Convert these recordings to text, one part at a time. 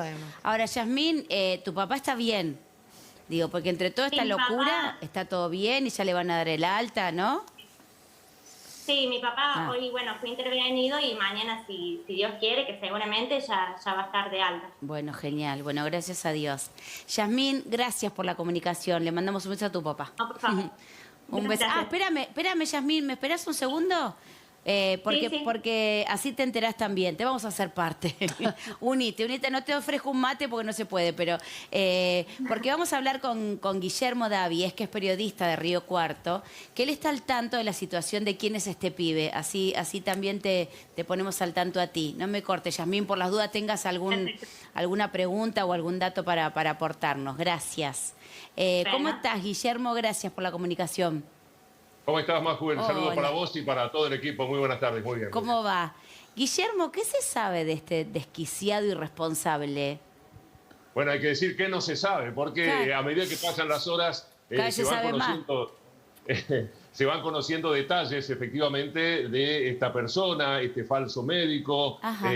además. Ahora, Yasmín, tu papá está bien. Digo, porque entre toda esta Sí, mi locura papá, está todo bien y ya le van a dar el alta, ¿no? sí, mi papá Ah, hoy, bueno, fue intervenido y mañana, si Dios quiere, que seguramente ya va a estar de alta. bueno, genial. Bueno, gracias a Dios. Yasmín, gracias por la comunicación. Le mandamos un beso a tu papá. No, por favor. Un beso. Ah, Gracias. espérame, Yasmín, ¿me esperás un segundo? Sí, Porque, sí. porque así te enterás también, te vamos a hacer parte. Unite, no te ofrezco un mate porque no se puede, pero porque vamos a hablar con Guillermo Davies, que es periodista de Río Cuarto, que él está al tanto de la situación de quién es este pibe, así también te ponemos al tanto a ti. No me cortes, Yasmín, por las dudas tengas Perfecto. alguna pregunta o algún dato para aportarnos. Gracias. ¿Cómo Bueno. estás, Guillermo? Gracias por la comunicación. ¿Cómo estás, Maju? El saludo para Hola. vos y para todo el equipo. Muy buenas tardes, muy bien. Muy bien. ¿Cómo va? Guillermo, ¿qué se sabe de este desquiciado irresponsable? Bueno, hay que decir que no se sabe, porque Cada, a medida que pasan las horas cada vez se sabe más. se van conociendo detalles efectivamente de esta persona, este falso médico, Ajá.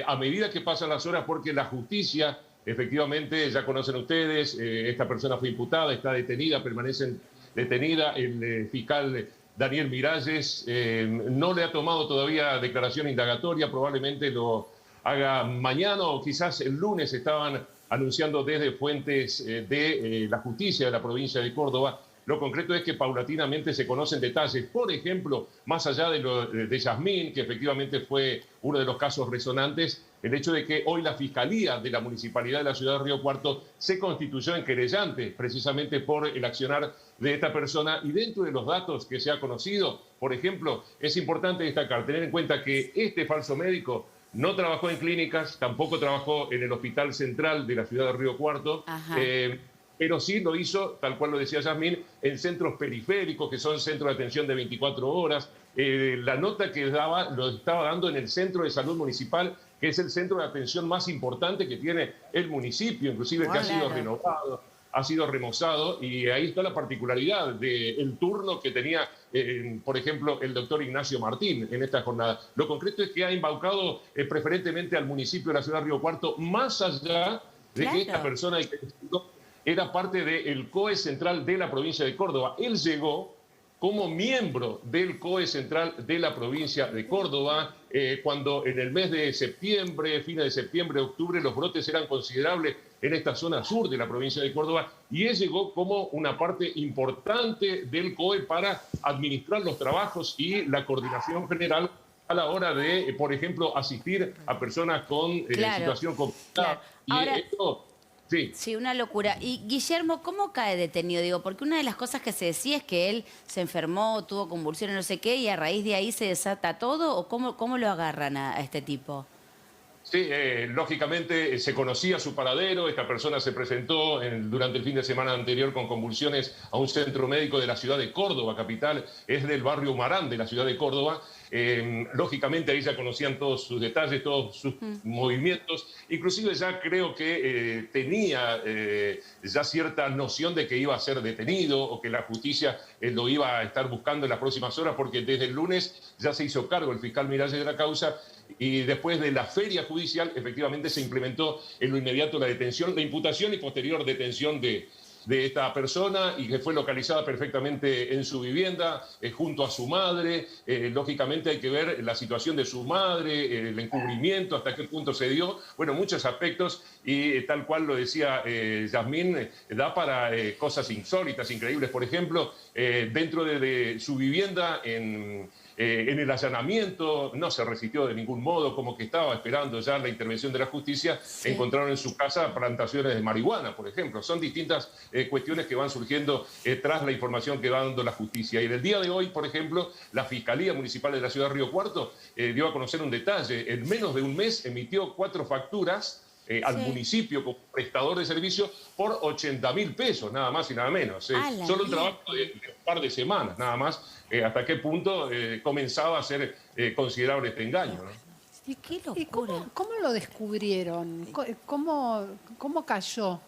a medida que pasan las horas, porque la justicia, efectivamente, ya conocen ustedes, esta persona fue imputada, está detenida, permanece detenida, el fiscal Daniel Miralles no le ha tomado todavía declaración indagatoria, probablemente lo haga mañana o quizás el lunes, estaban anunciando desde fuentes de la justicia de la provincia de Córdoba. Lo concreto es que paulatinamente se conocen detalles, por ejemplo, más allá de lo de Yasmín, que efectivamente fue uno de los casos resonantes, el hecho de que hoy la Fiscalía de la Municipalidad de la Ciudad de Río Cuarto se constituyó en querellante precisamente por el accionar de esta persona. Y dentro de los datos que se ha conocido, por ejemplo, es importante destacar, tener en cuenta que este falso médico no trabajó en clínicas, tampoco trabajó en el Hospital Central de la Ciudad de Río Cuarto, Ajá. pero sí lo hizo, tal cual lo decía Yasmín, en centros periféricos, que son centros de atención de 24 horas. La nota que daba, lo estaba dando en el Centro de Salud Municipal, que es el centro de atención más importante que tiene el municipio, inclusive que ha sido Claro. renovado, ha sido remozado, y ahí está la particularidad del turno que tenía, por ejemplo, el doctor Ignacio Martín en esta jornada. Lo concreto es que ha embaucado preferentemente al municipio de la ciudad de Río Cuarto, más allá de que esta Claro. persona era parte del COE central de la provincia de Córdoba. Él llegó como miembro del COE central de la provincia de Córdoba, cuando en el mes de septiembre, fines de septiembre, octubre, los brotes eran considerables en esta zona sur de la provincia de Córdoba, y él llegó como una parte importante del COE para administrar los trabajos y la coordinación general a la hora de, por ejemplo, asistir a personas con Claro. situación Claro. complicada. Y Ahora, esto, sí. sí, una locura. Y Guillermo, ¿cómo cae detenido? Digo, porque una de las cosas que se decía es que él se enfermó, tuvo convulsiones, no sé qué, y a raíz de ahí se desata todo, ¿o cómo lo agarran a este tipo? Sí, lógicamente se conocía su paradero, esta persona se presentó durante el fin de semana anterior con convulsiones a un centro médico de la ciudad de Córdoba, capital, es del barrio Humarán de la ciudad de Córdoba. Lógicamente ahí ya conocían todos sus detalles, todos sus movimientos, inclusive ya creo que tenía ya cierta noción de que iba a ser detenido o que la justicia lo iba a estar buscando en las próximas horas, porque desde el lunes ya se hizo cargo el fiscal Miralles de la causa, y después de la feria judicial efectivamente se implementó en lo inmediato la detención, la imputación y posterior detención de esta persona, y que fue localizada perfectamente en su vivienda junto a su madre. Lógicamente hay que ver la situación de su madre, el encubrimiento, hasta qué punto se dio, bueno, muchos aspectos, y tal cual lo decía Yasmín, da para cosas insólitas, increíbles. Por ejemplo, dentro de su vivienda, en el allanamiento, no se resistió de ningún modo, como que estaba esperando ya la intervención de la justicia. Sí. Encontraron en su casa plantaciones de marihuana, por ejemplo. Son distintas cuestiones que van surgiendo tras la información que va dando la justicia. Y del día de hoy, por ejemplo, la Fiscalía Municipal de la Ciudad de Río Cuarto dio a conocer un detalle. En menos de un mes emitió 4 facturas al Sí. municipio como prestador de servicio por 80.000 pesos, nada más y nada menos. ¡A la Solo un mierda! trabajo de un par de semanas, nada más. Hasta qué punto comenzaba a ser considerable este engaño, ¿no? Sí, qué ¿Y locura. cómo lo descubrieron? ¿Cómo cayó?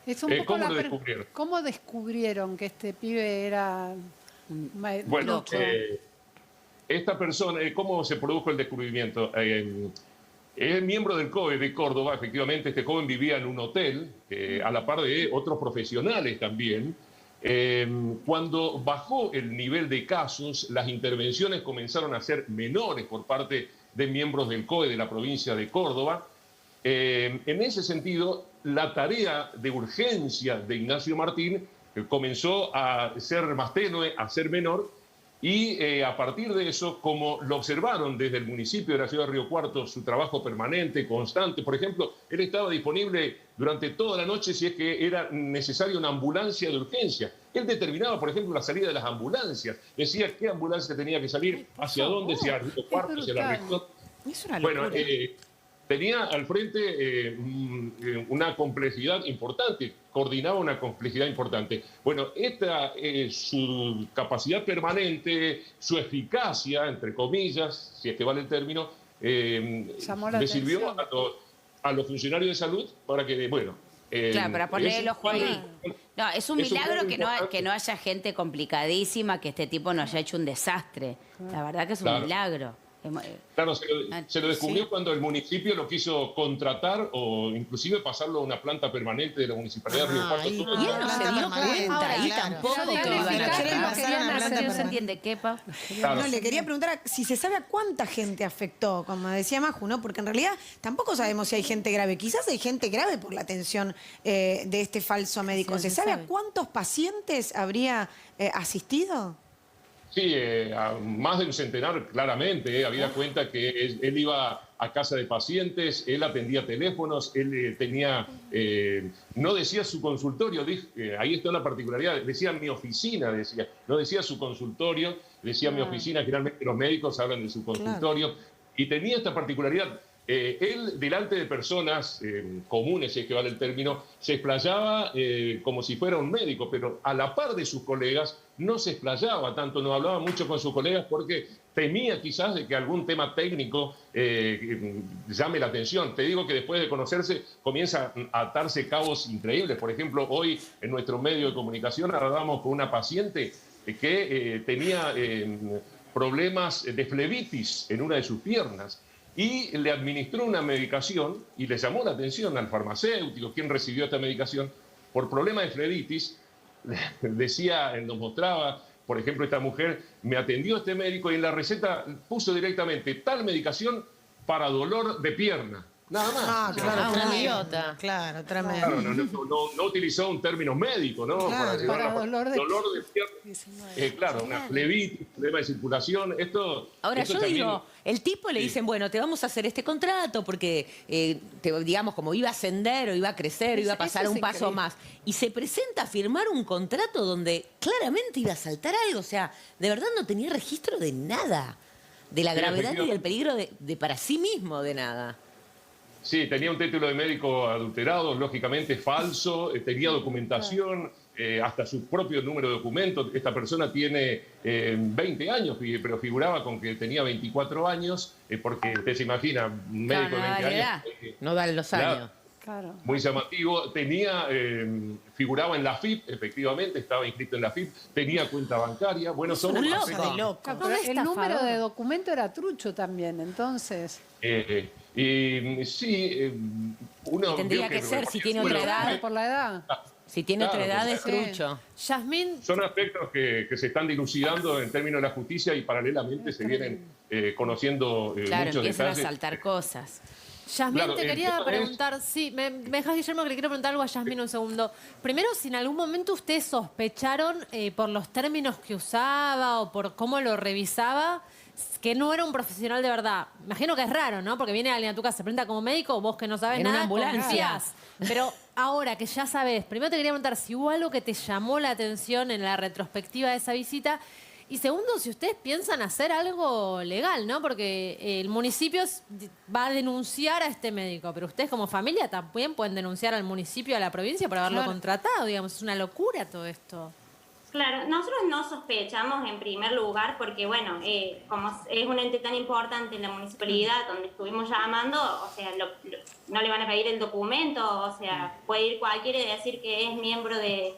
Es un poco ¿Cómo lo descubrieron? ¿Cómo descubrieron que este pibe era Bueno, loco? esta persona, ¿cómo se produjo el descubrimiento? Es miembro del COE de Córdoba. Efectivamente, este joven vivía en un hotel, a la par de otros profesionales también. Cuando bajó el nivel de casos, las intervenciones comenzaron a ser menores por parte de miembros del COE de la provincia de Córdoba. En ese sentido, la tarea de urgencia de Ignacio Martín comenzó a ser más tenue, a ser menor, y a partir de eso, como lo observaron desde el municipio de la ciudad de Río Cuarto, su trabajo permanente, constante, por ejemplo, él estaba disponible durante toda la noche si es que era necesaria una ambulancia de urgencia. Él determinaba, por ejemplo, la salida de las ambulancias, decía qué ambulancia tenía que salir, hacia dónde, hacia Río Cuarto, hacia la región. Es una locura. Bueno, tenía al frente una complejidad importante, coordinaba una complejidad importante. Bueno, esta su capacidad permanente, su eficacia, entre comillas, si es que vale el término, le sirvió a los funcionarios de salud para que, bueno... claro, para poner el ojo ahí. No, es un milagro que no haya gente complicadísima, que este tipo no haya hecho un desastre. La verdad que es un milagro. Claro, se lo descubrió cuando el municipio lo quiso contratar o inclusive pasarlo a una planta permanente de la Municipalidad de Río Cuarto. Y él no se dio cuenta, ahí tampoco que iban a hacer. No se entiende qué, Pau. No, le quería preguntar si se sabe a cuánta gente afectó, como decía Maju, ¿no? Porque en realidad tampoco sabemos si hay gente grave. Quizás hay gente grave por la atención de este falso médico. ¿Se sabe a cuántos pacientes habría asistido? Sí, a más de un centenar, claramente. Había cuenta que él iba a casa de pacientes, él atendía teléfonos, él tenía... no decía su consultorio, ahí está una particularidad, decía mi oficina, no decía su consultorio, decía mi oficina. Generalmente los médicos hablan de su consultorio. Y tenía esta particularidad. Él, delante de personas comunes, si es que vale el término, se explayaba como si fuera un médico, pero a la par de sus colegas no se explayaba tanto, no hablaba mucho con sus colegas porque temía quizás de que algún tema técnico llame la atención. Te digo que después de conocerse comienza a atarse cabos increíbles. Por ejemplo, hoy en nuestro medio de comunicación hablábamos con una paciente que tenía problemas de flebitis en una de sus piernas. Y le administró una medicación y le llamó la atención al farmacéutico, quien recibió esta medicación, por problema de flebitis. Decía, nos mostraba, por ejemplo, esta mujer, me atendió este médico y en la receta puso directamente tal medicación para dolor de pierna. Nada más. Claro, idiota. Claro, tremendo. Claro, no utilizó un término médico, ¿no? Claro, para dolor de pierna. Claro, una flebitis, problema de circulación. Ahora, esto yo también... digo, el tipo le dicen, bueno, te vamos a hacer este contrato porque, digamos, como iba a ascender o iba a crecer, iba a pasar un paso más. Y se presenta a firmar un contrato donde claramente iba a saltar algo. O sea, de verdad no tenía registro de nada. De la gravedad y del peligro de para sí mismo de nada. Sí, tenía un título de médico adulterado, lógicamente falso, tenía documentación, hasta su propio número de documentos. Esta persona tiene 20 años, pero figuraba con que tenía 24 años, porque usted se imagina, un médico de 20 años... no dan los años. Claro. Muy llamativo. Figuraba en la FIP, efectivamente, estaba inscrito en la FIP, tenía cuenta bancaria. Bueno, son de Claro, loco. pero el número de documento era trucho también, entonces. Y sí, uno... Tendría que ser, si tiene otra edad. Por la edad. Si tiene otra edad es Sí. trucho. Yasmín, Son aspectos que se están dilucidando en términos de la justicia y paralelamente se vienen conociendo Claro, muchos empiezan a detalles. saltar cosas. Yasmín, Claro, te el quería tema preguntar, sí, me dejas, Guillermo, que le quiero preguntar algo a Yasmín un segundo. Primero, si en algún momento ustedes sospecharon por los términos que usaba o por cómo lo revisaba, que no era un profesional de verdad. Imagino que es raro, ¿no? Porque viene alguien a tu casa, se presenta como médico, vos que no sabes En una nada, ambulancia. confías. Pero ahora que ya sabes, primero te quería preguntar si hubo algo que te llamó la atención en la retrospectiva de esa visita. Y segundo, si ustedes piensan hacer algo legal, ¿no? Porque el municipio va a denunciar a este médico, pero ustedes como familia también pueden denunciar al municipio, a la provincia por haberlo contratado, digamos. Es una locura todo esto. Claro, nosotros no sospechamos en primer lugar porque, bueno, como es un ente tan importante en la municipalidad donde estuvimos llamando, o sea, no le van a pedir el documento, o sea, puede ir cualquiera y decir que es miembro de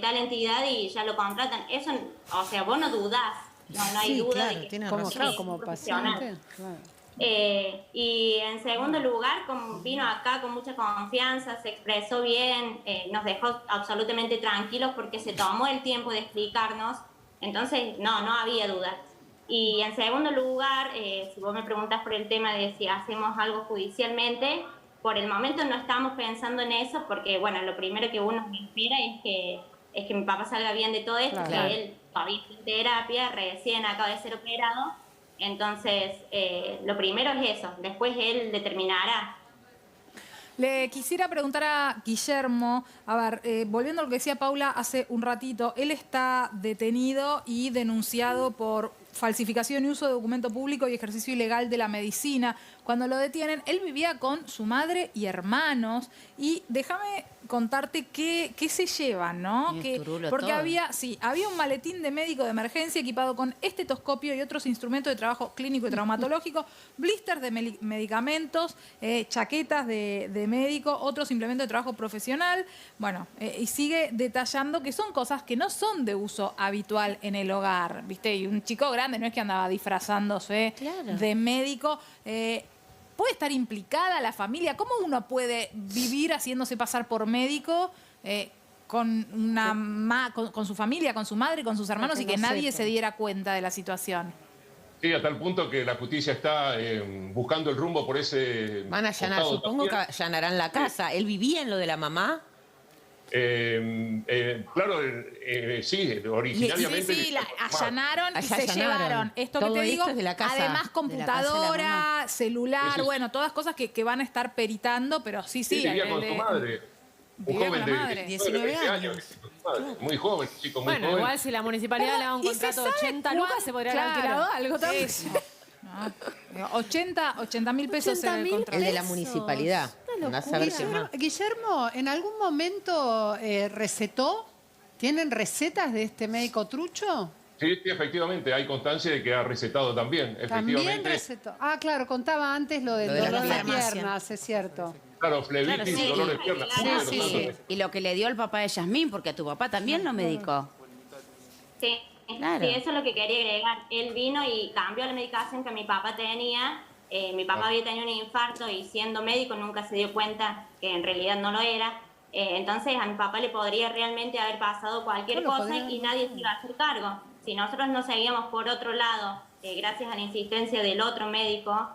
tal entidad y ya lo contratan. Eso, o sea, vos no dudás, no hay duda claro, de que tiene Como, razón. claro, como paciente. Claro. Y en segundo lugar, como vino acá con mucha confianza, se expresó bien, nos dejó absolutamente tranquilos porque se tomó el tiempo de explicarnos, entonces no había dudas. Y en segundo lugar, si vos me preguntas por el tema de si hacemos algo judicialmente, por el momento no estamos pensando en eso porque, bueno, lo primero que uno espera es que mi papá salga bien de todo esto, Claro. que él todavía está en terapia, recién acaba de ser operado. Entonces, lo primero es eso, después él determinará. Le quisiera preguntar a Guillermo, a ver, volviendo a lo que decía Paula hace un ratito, él está detenido y denunciado por falsificación y uso de documento público y ejercicio ilegal de la medicina. Cuando lo detienen, él vivía con su madre y hermanos. Y déjame contarte qué se llevan, ¿no? Y es turulo Porque todo. había un maletín de médico de emergencia equipado con estetoscopio y otros instrumentos de trabajo clínico y traumatológico, blisters de medicamentos, chaquetas de médico, otros implementos de trabajo profesional. Bueno, y sigue detallando que son cosas que no son de uso habitual en el hogar, ¿viste? Y un chico grande no es que andaba disfrazándose Claro. de médico. ¿Puede estar implicada la familia? ¿Cómo uno puede vivir haciéndose pasar por médico con su familia, con su madre, con sus hermanos y que nadie se diera cuenta de la situación? Sí, a tal punto que la justicia está buscando el rumbo por ese... Van a allanar, costado supongo que también. allanarán la casa. ¿Él vivía en lo de la mamá? Claro, sí, originariamente... Sí, la allanaron y Allá se allanaron. llevaron esto que Todo te digo. esto es de la casa. Además, de la casa de la computadora, celular, Sí, sí. bueno, todas cosas que van a estar peritando, pero sí. Él vivía con su madre. Un Vivía joven con la de madre. 19 20 años. con su madre. Muy joven, chico, muy Bueno, joven. igual si la municipalidad le da un ¿Y se contrato de sabe 80 lucas, se podría haber Claro, alquilado algo también. eso. No, 80.000 pesos en el 80.000 contrato. El de la Pesos. municipalidad. Una Andá a saber qué locura. más. Guillermo, ¿en algún momento recetó? ¿Tienen recetas de este médico trucho? Sí, sí, efectivamente, hay constancia de que ha recetado también. También Efectivamente, recetó. Ah, claro, contaba antes lo del Lo de la dolor de farmacia. piernas, es cierto. claro, flebitis, Claro, sí. dolor de piernas. Sí, pero Sí, tanto sí. de- Y lo que le dio el papá de Yasmín, porque a tu papá también lo medicó. Sí, Claro. sí, eso es lo que quería agregar. Él vino y cambió la medicación que mi papá tenía. Mi papá había tenido un infarto y siendo médico nunca se dio cuenta que en realidad no lo era. Entonces a mi papá le podría realmente haber pasado cualquier Bueno, cosa podría- y nadie se iba a hacer cargo. Si nosotros no seguíamos por otro lado, gracias a la insistencia del otro médico,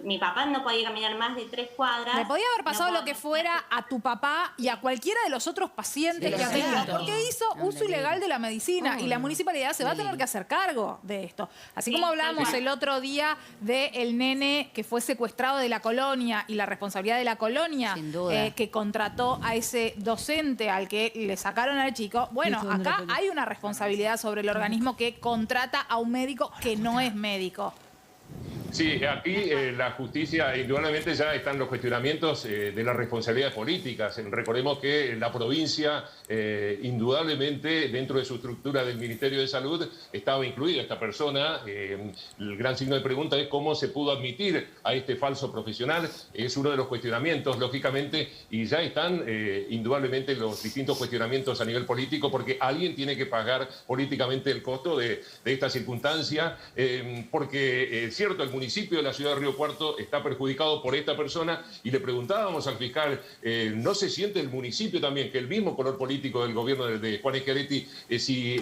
mi papá no podía caminar más de 3 cuadras. Le podía haber pasado no lo que podía- fuera a tu papá y a cualquiera de los otros pacientes Sí, que ha tenido, claro. porque hizo uso ilegal de la medicina y la municipalidad se va a tener que hacer cargo de esto. Así Sí, como hablamos tal cual. el otro día del nene que fue secuestrado de la colonia y la responsabilidad de la colonia Sin duda. que contrató a ese docente al que le sacaron al chico. Bueno, acá hay una responsabilidad sobre el organismo que contrata a un médico que no es médico. Sí, aquí la justicia, indudablemente ya están los cuestionamientos de las responsabilidades políticas. Recordemos que la provincia, indudablemente, dentro de su estructura del Ministerio de Salud, estaba incluida esta persona. El gran signo de pregunta es cómo se pudo admitir a este falso profesional. Es uno de los cuestionamientos, lógicamente, y ya están indudablemente los distintos cuestionamientos a nivel político, porque alguien tiene que pagar políticamente el costo de esta circunstancia, porque es cierto, el municipio de la ciudad de Río Cuarto está perjudicado por esta persona y le preguntábamos al fiscal, ¿no se siente el municipio también que el mismo color político del gobierno de Juan Schiaretti si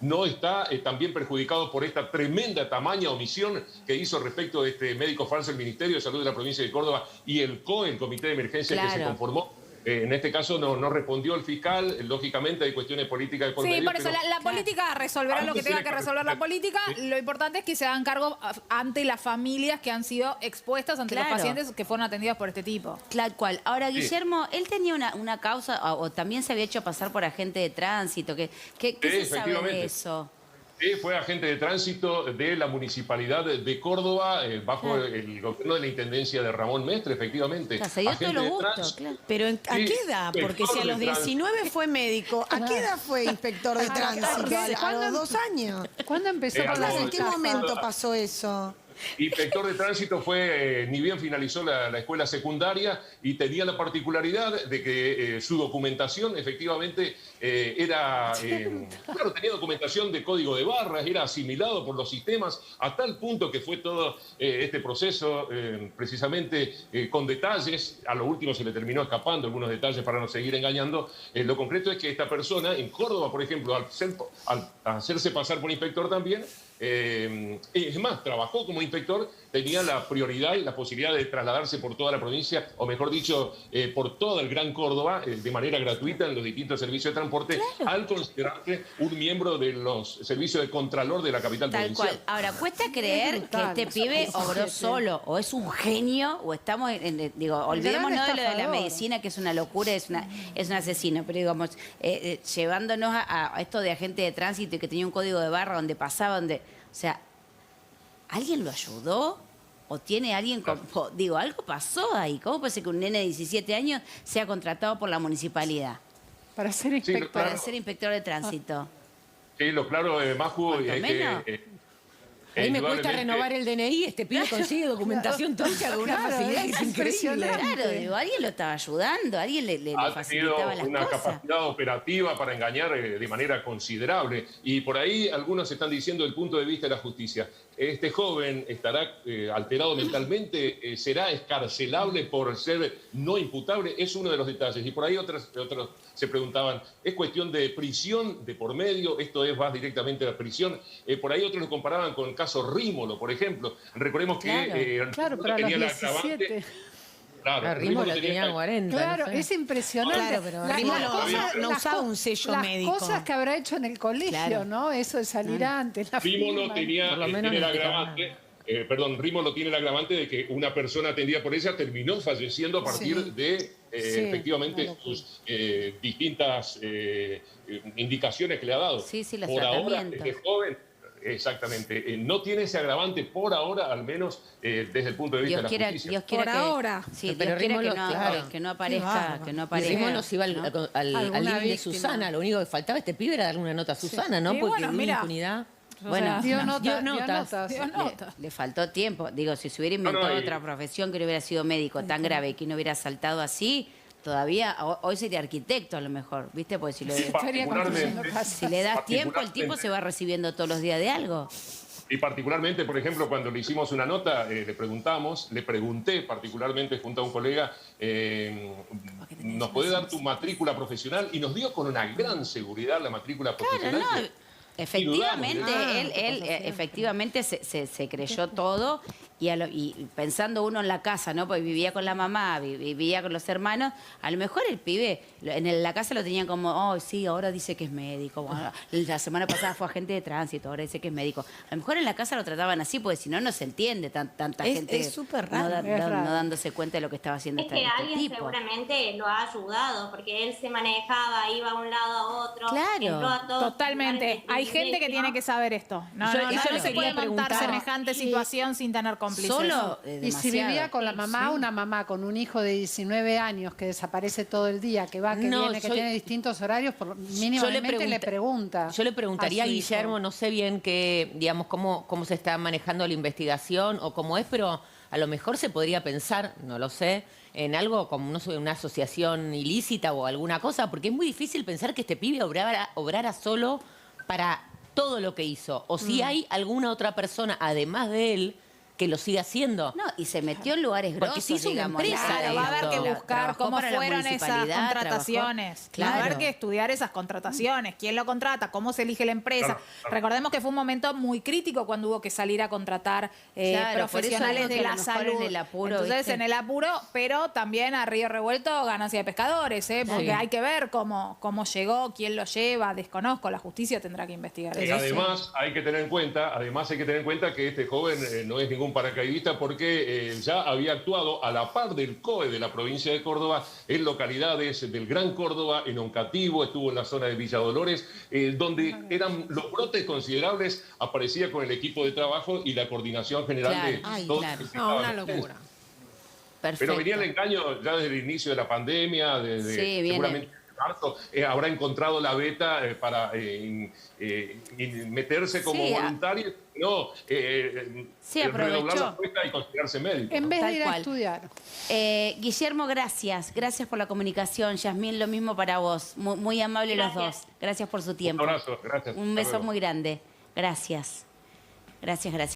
no está también perjudicado por esta tremenda tamaña omisión que hizo respecto de este médico falso el Ministerio de Salud de la provincia de Córdoba y el COE, el Comité de Emergencia que se Claro. conformó? En este caso no respondió el fiscal, lógicamente hay cuestiones políticas de por Sí, medio, por eso pero- la política resolverá lo que Antes tenga tiene que que resolver la resolver. política. Sí. Lo importante es que se hagan cargo ante las familias que han sido expuestas ante los Claro. pacientes que fueron atendidos por este tipo. Tal cual. Ahora, Guillermo, él tenía una causa, o también se había hecho pasar por agente de tránsito. ¿Qué Sí, se sabe efectivamente. de eso? Sí, fue agente de tránsito de la municipalidad de Córdoba, bajo Claro. el gobierno de la intendencia de Ramón Mestre, efectivamente. Claro, se dio Agente todos los de gustos, tránsito. claro. Pero ¿a Sí, qué edad? Porque si a los 19 fue médico, ¿a qué edad fue inspector de tránsito? ¿A los 2 años? ¿Cuándo empezó Eh, con a las los- ¿En qué estafas? momento pasó eso? Inspector de tránsito fue, ni bien finalizó la escuela secundaria, y tenía la particularidad de que su documentación efectivamente claro, tenía documentación de código de barras, era asimilado por los sistemas, a tal punto que fue todo este proceso precisamente con detalles. A lo último se le terminó escapando algunos detalles para no seguir engañando. Lo concreto es que esta persona en Córdoba, por ejemplo, al hacerse pasar por inspector también, es más, trabajó como inspector, tenía la prioridad y la posibilidad de trasladarse por toda la provincia, o mejor dicho, por todo el Gran Córdoba, de manera gratuita en los distintos servicios de transporte, al considerarse un miembro de los servicios de contralor de la capital provincial. Tal cual. Ahora, cuesta creer que este pibe obró solo, o es un genio, o estamos, digo, olvidémonos de lo de la medicina, que es una locura, es un asesino, pero digamos, llevándonos a esto de agente de tránsito y que tenía un código de barra donde pasaba, o sea, ¿alguien lo ayudó? ¿O tiene alguien digo, algo pasó ahí? ¿Cómo puede ser que un nene de 17 años sea contratado por la municipalidad Para ser inspector. para ser inspector de tránsito? Sí, lo claro, Maju, es que... A mí me cuesta renovar el DNI, este pibe consigue documentación tuya con una facilidad que es increíble. Claro, digo, alguien lo estaba ayudando, alguien le facilitaba las una cosas. capacidad operativa para engañar de manera considerable. Y por ahí algunos están diciendo el punto de vista de la justicia. Este joven estará alterado mentalmente, será escarcelable por ser no imputable, es uno de los detalles. Y por ahí otros se preguntaban, ¿es cuestión de prisión de por medio? ¿Esto va directamente a la prisión? Por ahí otros lo comparaban con el caso Rímolo, por ejemplo. Recordemos que Claro, pero a los tenía la 17. agravante. Claro, Rímolo tenía 40. Claro, no sé. es impresionante. Claro, pero Rímolo no usaba un sello médico. Las cosas que habrá hecho en el colegio, Claro. ¿no? Eso de salir antes, la Rímolo firma. tenía Por lo menos tiene el no te agravante. Rímolo tiene el agravante de que una persona atendida por ella terminó falleciendo a partir de efectivamente sus distintas indicaciones que le ha dado. Sí, los por ahora, tratamientos. este joven, exactamente, no tiene ese agravante por ahora, al menos desde el punto de vista de la justicia. Dios quiera Por que, ahora. Sí, Pero Dios quiera Rímolo, que no, claro. que no aparezca, que no aparezca. Rímolo se iba al Alguna link de víctima. Susana, lo único que faltaba a este pibe era darle una nota a Susana, ¿no? Sí, Porque bueno, una mira. impunidad. Bueno, Dio Dio notas. notas. le faltó tiempo. Digo, si se hubiera inventado y- otra profesión que no hubiera sido médico tan grave y que no hubiera saltado así, todavía, hoy sería arquitecto a lo mejor, ¿viste? Porque si, Estaría construyendo casas. si le das tiempo, el tipo Particularmente- se va recibiendo todos los días de algo. Y particularmente, por ejemplo, cuando le hicimos una nota, le pregunté particularmente junto a un colega, ¿nos puede dar tu matrícula profesional? Y nos dio con una gran seguridad la matrícula Claro, profesional. no. que- Efectivamente, dudamos, él efectivamente se creyó todo y pensando uno en la casa, ¿no? Porque vivía con la mamá, vivía con los hermanos, a lo mejor el pibe en la casa lo tenían como, oh, sí, ahora dice que es médico, bueno, la semana pasada fue agente de tránsito, ahora dice que es médico. A lo mejor en la casa lo trataban así, porque si no, no se entiende tanta gente Es súper raro. no dándose cuenta de lo que estaba haciendo Es este que alguien tipo. seguramente lo ha ayudado, porque él se manejaba, iba a un lado a otro. Claro. entró a todos los Totalmente. lugares del Hay gente que privilegio. tiene que saber esto. No, Yo- no, eso no le se quería puede montar preguntar. semejante situación sin tener cómplices. Solo, Y si vivía demasiado. con la mamá, una mamá con un hijo de 19 años que desaparece todo el día, que va, que No, viene, que yo- tiene distintos horarios, mínimamente le pregunta. Yo le preguntaría a su hijo. Guillermo, no sé bien qué, digamos, cómo se está manejando la investigación o cómo es, pero a lo mejor se podría pensar, no lo sé, en algo como no sé, una asociación ilícita o alguna cosa, porque es muy difícil pensar que este pibe obrara solo para todo lo que hizo. O si hay alguna otra persona, además de él, que lo siga haciendo. No, y se metió en lugares Porque grosos, se hizo una digamos, empresa la- Claro, va a haber que la- buscar trabajó cómo para la fueron esas municipalidad, contrataciones. trabajó- Va a haber Claro. que estudiar esas contrataciones. ¿Quién lo contrata? ¿Cómo se elige la empresa? Claro, claro. Recordemos que fue un momento muy crítico cuando hubo que salir a contratar Claro, por eso profesionales digo de que a la lo mejor salud. en el apuro, Entonces, ¿viste? en el apuro, pero también a río revuelto, ganancia de pescadores, porque Sí. hay que ver cómo llegó, quién lo lleva, desconozco, la justicia tendrá que investigar eso. Además, hay que tener en cuenta que este joven no es ningún paracaidista, porque ya había actuado a la par del COE de la provincia de Córdoba en localidades del Gran Córdoba, en Oncativo, estuvo en la zona de Villa Dolores, donde eran los brotes considerables, aparecía con el equipo de trabajo y la coordinación general Claro. de Ay, todos claro. los que No, estaban una presentes. locura. Perfecto. Pero venía el engaño ya desde el inicio de la pandemia, Sí, viene. seguramente marzo, habrá encontrado la beta para meterse como Sí, voluntario, no Sí, redoblar aprovechó. la apuesta y considerarse médico. En vez Tal de ir a cual. estudiar. Guillermo, gracias. Gracias por la comunicación. Yasmín, lo mismo para vos. Muy amable los Gracias. dos. Gracias por su tiempo. Un abrazo, gracias. Un Hasta beso luego. muy grande. Gracias. Gracias, gracias.